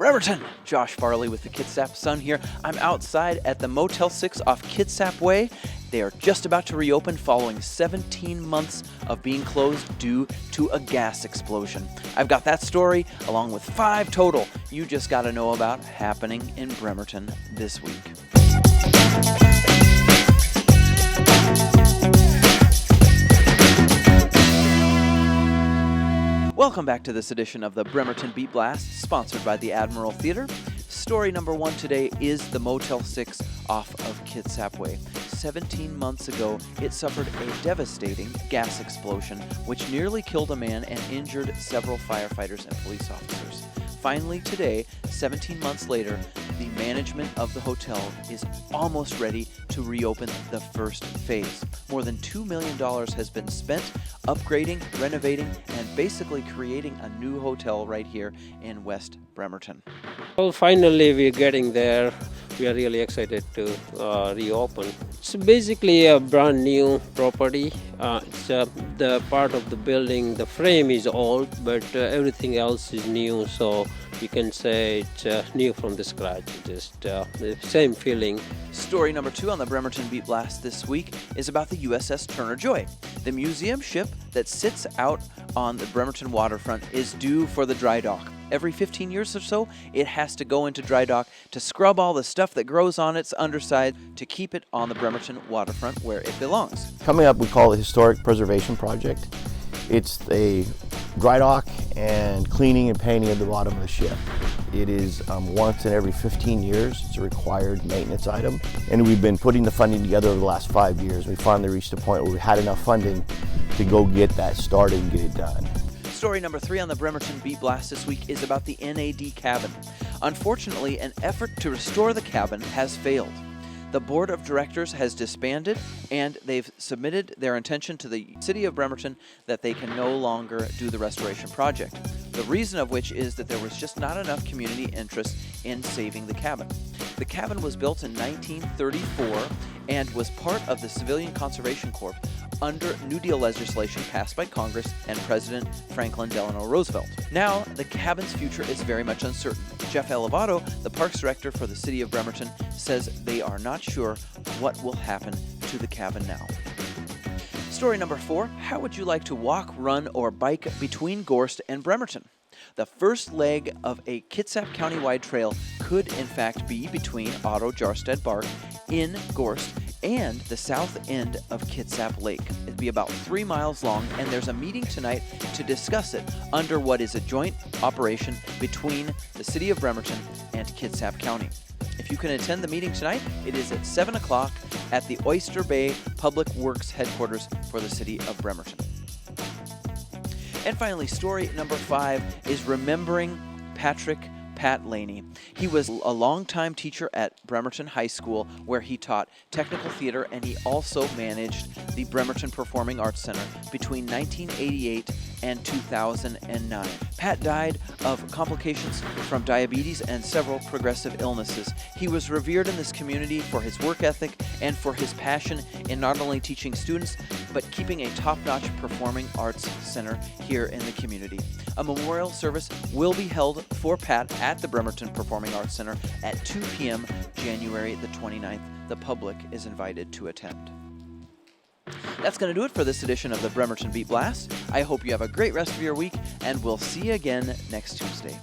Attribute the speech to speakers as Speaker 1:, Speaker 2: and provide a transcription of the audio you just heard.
Speaker 1: Bremerton! Josh Farley with the Kitsap Sun here. I'm outside at the Motel 6 off Kitsap Way. They are just about to reopen following 17 months of being closed due to a gas explosion. I've got that story along with 5 total you just got to know about happening in Bremerton this week. Welcome back to this edition of the Bremerton Beat Blast, sponsored by the Admiral Theater. Story number 1 today is the Motel 6 off of Kitsap Way. 17 months ago, it suffered a devastating gas explosion, which nearly killed a man and injured several firefighters and police officers. Finally today, 17 months later, the management of the hotel is almost ready to reopen the first phase. More than $2 million has been spent upgrading, renovating, and basically creating a new hotel right here in West Bremerton.
Speaker 2: Well, finally we're getting there. We are really excited to reopen. It's basically a brand new property. It's the part of the building, the frame is old, but everything else is new, so you can say it's new from the scratch. Just the same feeling.
Speaker 1: Story number 2 on the Bremerton Beat Blast this week is about the USS Turner Joy. The museum ship that sits out on the Bremerton waterfront is due for the dry dock. Every 15 years or so, it has to go into dry dock to scrub all the stuff that grows on its underside to keep it on the Bremerton waterfront where it belongs.
Speaker 3: Coming up, we call it Historic Preservation Project. It's a dry dock and cleaning and painting of the bottom of the ship. It is once in every 15 years. It's a required maintenance item. And we've been putting the funding together over the last 5 years. We finally reached a point where we had enough funding to go get that started and get it done.
Speaker 1: Story number 3 on the Bremerton Beat Blast this week is about the NAD Cabin. Unfortunately, an effort to restore the cabin has failed. The board of directors has disbanded, and they've submitted their intention to the city of Bremerton that they can no longer do the restoration project. The reason of which is that there was just not enough community interest in saving the cabin. The cabin was built in 1934 and was part of the Civilian Conservation Corps under New Deal legislation passed by Congress and President Franklin Delano Roosevelt. Now, the cabin's future is very much uncertain. Jeff Elevato, the Parks Director for the City of Bremerton, says they are not sure what will happen to the cabin now. Story number 4, how would you like to walk, run, or bike between Gorst and Bremerton? The first leg of a Kitsap County-wide trail could in fact be between Otto Jarstead Park in Gorst and the south end of Kitsap Lake. It'd be about 3 miles long, and there's a meeting tonight to discuss it under what is a joint operation between the City of Bremerton and Kitsap County. If you can attend the meeting tonight, it is at 7 o'clock at the Oyster Bay Public Works headquarters for the City of Bremerton. And finally, story number 5 is remembering Pat Laney. He was a longtime teacher at Bremerton High School where he taught technical theater, and he also managed the Bremerton Performing Arts Center between 1988 and 2009. Pat died of complications from diabetes and several progressive illnesses. He was revered in this community for his work ethic and for his passion in not only teaching students, but keeping a top-notch performing arts center here in the community. A memorial service will be held for Pat at the Bremerton Performing Arts Center at 2 p.m. January the 29th. The public is invited to attend. That's going to do it for this edition of the Bremerton Beat Blast. I hope you have a great rest of your week, and we'll see you again next Tuesday.